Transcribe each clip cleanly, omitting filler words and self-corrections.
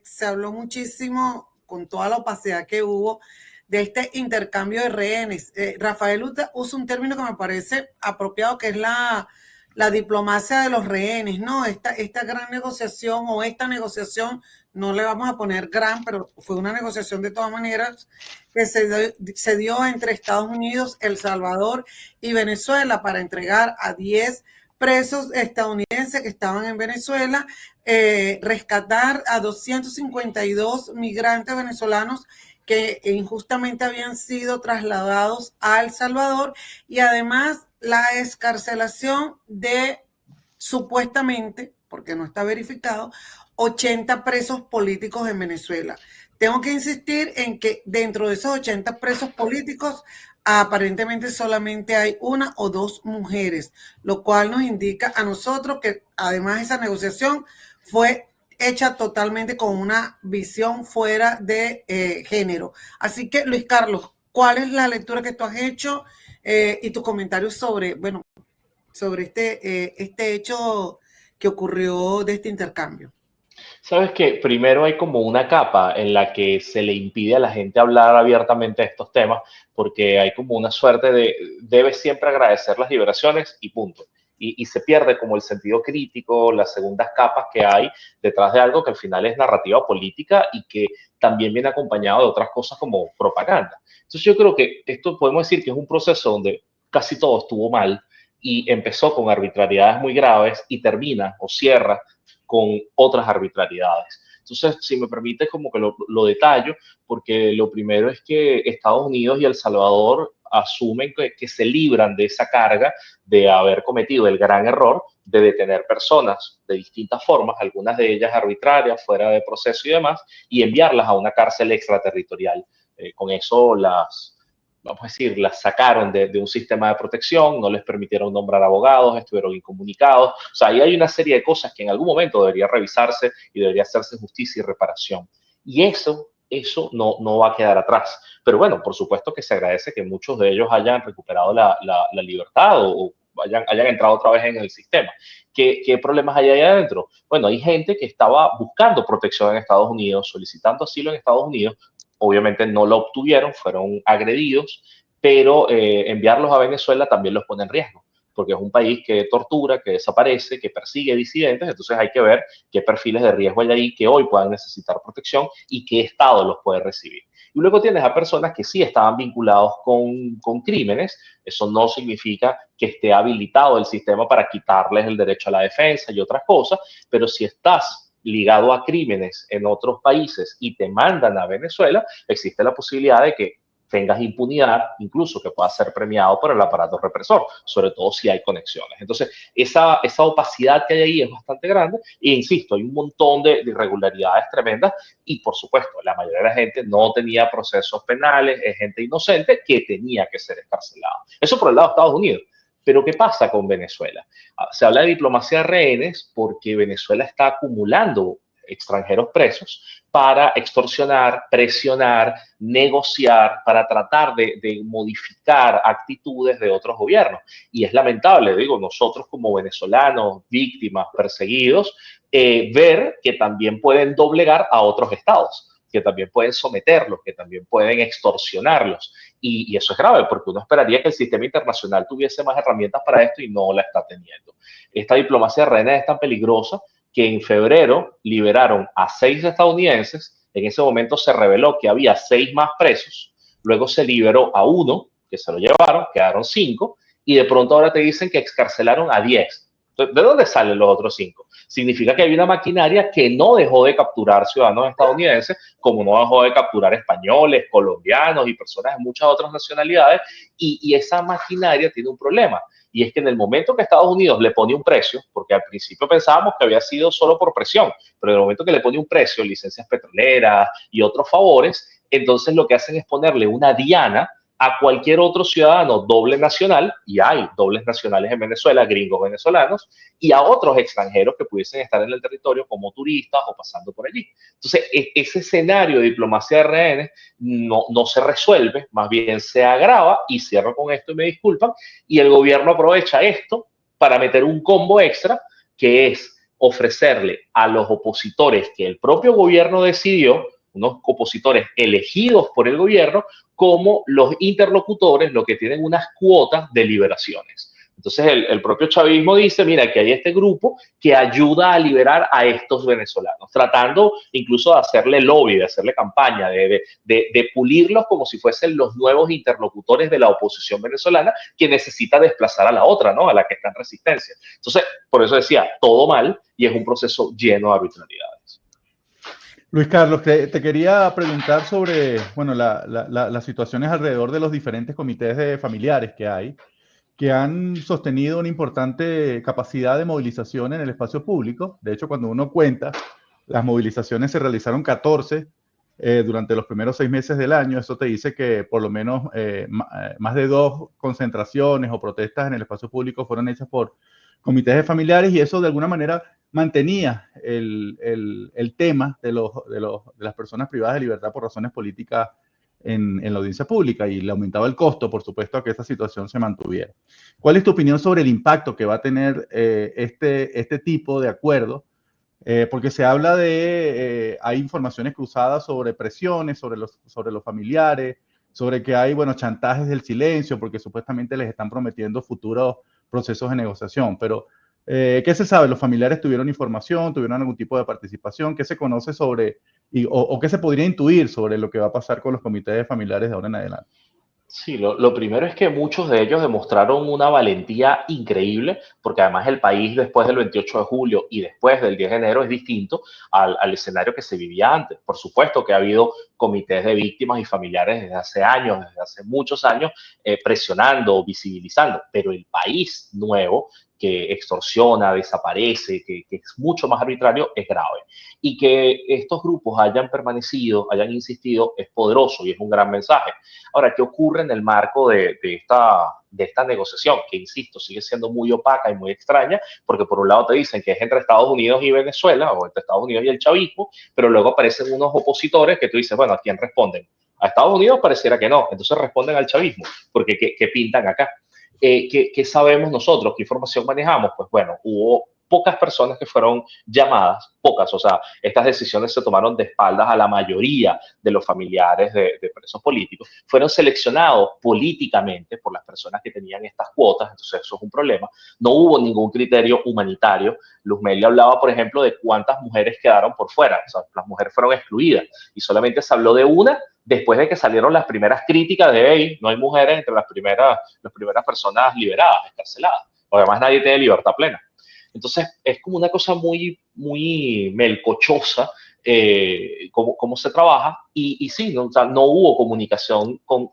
se habló muchísimo con toda la opacidad que hubo de este intercambio de rehenes. Rafael usa un término que me parece apropiado, que es la diplomacia de los rehenes, ¿no? Esta gran negociación o esta negociación, no le vamos a poner gran, pero fue una negociación de todas maneras que se dio entre Estados Unidos, El Salvador y Venezuela para entregar a 10 presos estadounidenses que estaban en Venezuela, rescatar a 252 migrantes venezolanos que injustamente habían sido trasladados a El Salvador, y además la excarcelación de, supuestamente, porque no está verificado, 80 presos políticos en Venezuela. Tengo que insistir en que dentro de esos 80 presos políticos aparentemente solamente hay una o dos mujeres, lo cual nos indica a nosotros que además esa negociación fue hecha totalmente con una visión fuera de género. Así que, Luis Carlos, ¿cuál es la lectura que tú has hecho y tus comentarios sobre, bueno, sobre este hecho que ocurrió de este intercambio? Sabes que primero hay como una capa en la que se le impide a la gente hablar abiertamente de estos temas, porque hay como una suerte de debes siempre agradecer las liberaciones y punto. Y se pierde como el sentido crítico, las segundas capas que hay detrás de algo que al final es narrativa política y que también viene acompañado de otras cosas como propaganda. Entonces yo creo que esto podemos decir que es un proceso donde casi todo estuvo mal y empezó con arbitrariedades muy graves y termina o cierra con otras arbitrariedades. Entonces, si me permite, como que lo detallo, porque lo primero es que Estados Unidos y El Salvador asumen que se libran de esa carga de haber cometido el gran error de detener personas de distintas formas, algunas de ellas arbitrarias, fuera de proceso y demás, y enviarlas a una cárcel extraterritorial. Con eso vamos a decir, las sacaron de un sistema de protección, no les permitieron nombrar abogados, estuvieron incomunicados. O sea, ahí hay una serie de cosas que en algún momento debería revisarse y debería hacerse justicia y reparación. Y eso no va a quedar atrás. Pero bueno, por supuesto que se agradece que muchos de ellos hayan recuperado la libertad o hayan entrado otra vez en el sistema. ¿Qué problemas hay ahí adentro? Bueno, hay gente que estaba buscando protección en Estados Unidos, solicitando asilo en Estados Unidos. Obviamente no lo obtuvieron, fueron agredidos, pero enviarlos a Venezuela también los pone en riesgo, porque es un país que tortura, que desaparece, que persigue disidentes. Entonces hay que ver qué perfiles de riesgo hay ahí que hoy puedan necesitar protección y qué Estado los puede recibir. Y luego tienes a personas que sí estaban vinculados con crímenes. Eso no significa que esté habilitado el sistema para quitarles el derecho a la defensa y otras cosas, pero si estás ligado a crímenes en otros países y te mandan a Venezuela, existe la posibilidad de que tengas impunidad, incluso que puedas ser premiado por el aparato represor, sobre todo si hay conexiones. Entonces, esa opacidad que hay ahí es bastante grande e insisto, hay un montón de irregularidades tremendas y, por supuesto, la mayoría de la gente no tenía procesos penales, es gente inocente que tenía que ser escarcelada. Eso por el lado de Estados Unidos. Pero ¿qué pasa con Venezuela? Se habla de diplomacia de rehenes porque Venezuela está acumulando extranjeros presos para extorsionar, presionar, negociar, para tratar de modificar actitudes de otros gobiernos. Y es lamentable, digo, nosotros como venezolanos, víctimas, perseguidos, ver que también pueden doblegar a otros estados, que también pueden someterlos, que también pueden extorsionarlos. Y eso es grave, porque uno esperaría que el sistema internacional tuviese más herramientas para esto y no la está teniendo. Esta diplomacia de rehenes es tan peligrosa que en febrero liberaron a 6 estadounidenses. En ese momento se reveló que había 6 más presos. Luego se liberó a 1, que se lo llevaron, quedaron 5, y de pronto ahora te dicen que excarcelaron a 10. Entonces, ¿de dónde salen los otros 5? Significa que hay una maquinaria que no dejó de capturar ciudadanos estadounidenses, como no dejó de capturar españoles, colombianos y personas de muchas otras nacionalidades, y esa maquinaria tiene un problema. Y es que en el momento que Estados Unidos le pone un precio, porque al principio pensábamos que había sido solo por presión, pero en el momento que le pone un precio, licencias petroleras y otros favores, entonces lo que hacen es ponerle una diana a cualquier otro ciudadano doble nacional, y hay dobles nacionales en Venezuela, gringos venezolanos, y a otros extranjeros que pudiesen estar en el territorio como turistas o pasando por allí. Entonces, ese escenario de diplomacia de rehenes no se resuelve, más bien se agrava, y cierro con esto y me disculpan, y el gobierno aprovecha esto para meter un combo extra, que es ofrecerle a los opositores que el propio gobierno decidió, unos opositores elegidos por el gobierno, como los interlocutores, lo que tienen unas cuotas de liberaciones. Entonces el propio chavismo dice, mira, que hay este grupo que ayuda a liberar a estos venezolanos, tratando incluso de hacerle lobby, de hacerle campaña, de pulirlos como si fuesen los nuevos interlocutores de la oposición venezolana que necesita desplazar a la otra, ¿no? A la que está en resistencia. Entonces, por eso decía, todo mal y es un proceso lleno de arbitrariedades. Luis Carlos, te quería preguntar sobre, bueno, las situaciones alrededor de los diferentes comités de familiares que han sostenido una importante capacidad de movilización en el espacio público. De hecho, cuando uno cuenta, las movilizaciones se realizaron 14 durante los primeros 6 meses del año. Eso te dice que por lo menos más de 2 concentraciones o protestas en el espacio público fueron hechas por comités de familiares, y eso de alguna manera mantenía el tema de las personas privadas de libertad por razones políticas en la audiencia pública, y le aumentaba el costo, por supuesto, a que esa situación se mantuviera. ¿Cuál es tu opinión sobre el impacto que va a tener este tipo de acuerdo? Porque se habla hay informaciones cruzadas sobre presiones, sobre los familiares, sobre que hay, bueno, chantajes del silencio, porque supuestamente les están prometiendo futuros procesos de negociación. Pero, ¿qué se sabe? ¿Los familiares tuvieron información? ¿Tuvieron algún tipo de participación? ¿Qué se conoce sobre, o qué se podría intuir sobre lo que va a pasar con los comités de familiares de ahora en adelante? Sí, lo primero es que muchos de ellos demostraron una valentía increíble, porque además el país después del 28 de julio y después del 10 de enero es distinto al escenario que se vivía antes. Por supuesto que ha habido comités de víctimas y familiares desde hace años, desde hace muchos años, presionando, visibilizando, pero el país nuevo que extorsiona, desaparece, que es mucho más arbitrario, es grave. Y que estos grupos hayan permanecido, hayan insistido, es poderoso y es un gran mensaje. Ahora, ¿qué ocurre en el marco de esta negociación? Que, insisto, sigue siendo muy opaca y muy extraña, porque por un lado te dicen que es entre Estados Unidos y Venezuela, o entre Estados Unidos y el chavismo, pero luego aparecen unos opositores que tú dices, bueno, ¿a quién responden? A Estados Unidos pareciera que no, entonces responden al chavismo, porque ¿qué pintan acá? ¿Qué sabemos nosotros? ¿Qué información manejamos? Pues bueno, hubo pocas personas que fueron llamadas, pocas, o sea, estas decisiones se tomaron de espaldas a la mayoría de los familiares de presos políticos, fueron seleccionados políticamente por las personas que tenían estas cuotas, entonces eso es un problema. No hubo ningún criterio humanitario. Luz Meli hablaba, por ejemplo, de cuántas mujeres quedaron por fuera, o sea, las mujeres fueron excluidas y solamente se habló de una después de que salieron las primeras críticas de, hey, no hay mujeres entre las primeras personas liberadas, escarceladas, o además nadie tiene libertad plena. Entonces, es como una cosa muy, muy melcochosa cómo se trabaja, y sí, no, o sea, no hubo comunicación con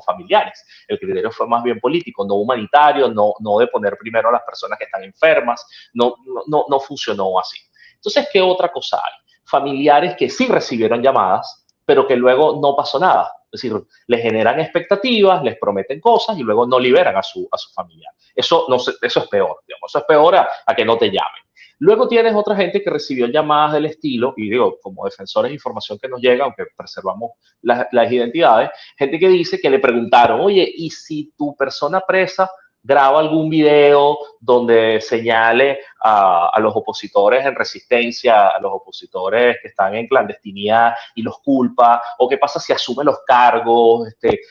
familiares. El criterio fue más bien político, no humanitario, no de poner primero a las personas que están enfermas, no funcionó así. Entonces, ¿qué otra cosa hay? Familiares que sí recibieron llamadas, pero que luego no pasó nada. Es decir, les generan expectativas, les prometen cosas y luego no liberan a su familiar. Eso es peor, digamos, eso es peor a que no te llamen. Luego tienes otra gente que recibió llamadas del estilo, y digo, como defensores de información que nos llega, aunque preservamos las identidades, gente que dice que le preguntaron, oye, ¿y si tu persona presa graba algún video donde señale a los opositores en resistencia, a los opositores que están en clandestinidad y los culpa? ¿O qué pasa si asume los cargos?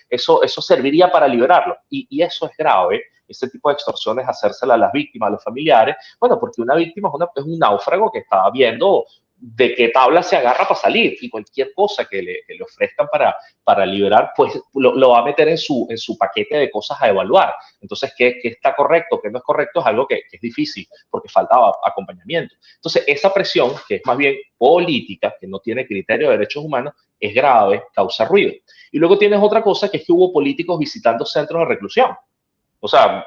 Eso serviría para liberarlos. Y eso es grave. Ese tipo de extorsiones, hacérsela a las víctimas, a los familiares. Bueno, porque una víctima es un náufrago que está viendo de qué tabla se agarra para salir, y cualquier cosa que le ofrezcan para liberar, pues lo va a meter en su paquete de cosas a evaluar. Entonces, ¿qué está correcto, qué no es correcto? Es algo que es difícil, porque falta acompañamiento. Entonces, esa presión, que es más bien política, que no tiene criterio de derechos humanos, es grave, causa ruido. Y luego tienes otra cosa, que es que hubo políticos visitando centros de reclusión. O sea,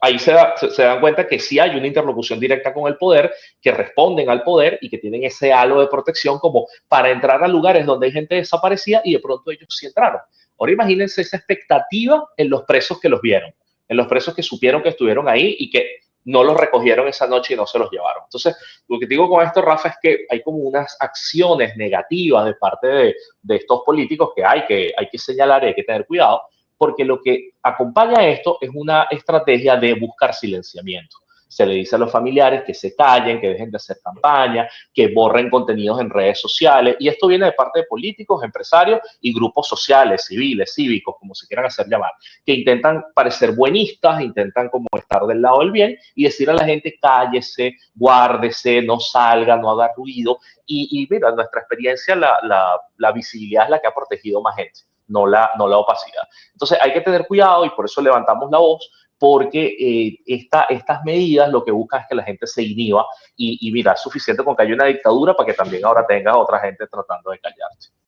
ahí se dan cuenta que sí hay una interlocución directa con el poder, que responden al poder y que tienen ese halo de protección como para entrar a lugares donde hay gente desaparecida, y de pronto ellos sí entraron. Ahora imagínense esa expectativa en los presos que los vieron, en los presos que supieron que estuvieron ahí y que no los recogieron esa noche y no se los llevaron. Entonces, lo que digo con esto, Rafa, es que hay como unas acciones negativas de parte de estos políticos que hay que señalar y hay que tener cuidado, porque lo que acompaña a esto es una estrategia de buscar silenciamiento. Se le dice a los familiares que se callen, que dejen de hacer campaña, que borren contenidos en redes sociales. Y esto viene de parte de políticos, empresarios y grupos sociales, civiles, cívicos, como se quieran hacer llamar, que intentan parecer buenistas, intentan como estar del lado del bien y decir a la gente cállese, guárdese, no salga, no haga ruido. Y mira, en nuestra experiencia la visibilidad es la que ha protegido más gente, no la opacidad. Entonces hay que tener cuidado y por eso levantamos la voz, porque estas medidas lo que buscan es que la gente se inhiba y mira, es suficiente con que haya una dictadura para que también ahora tenga otra gente tratando de callarse.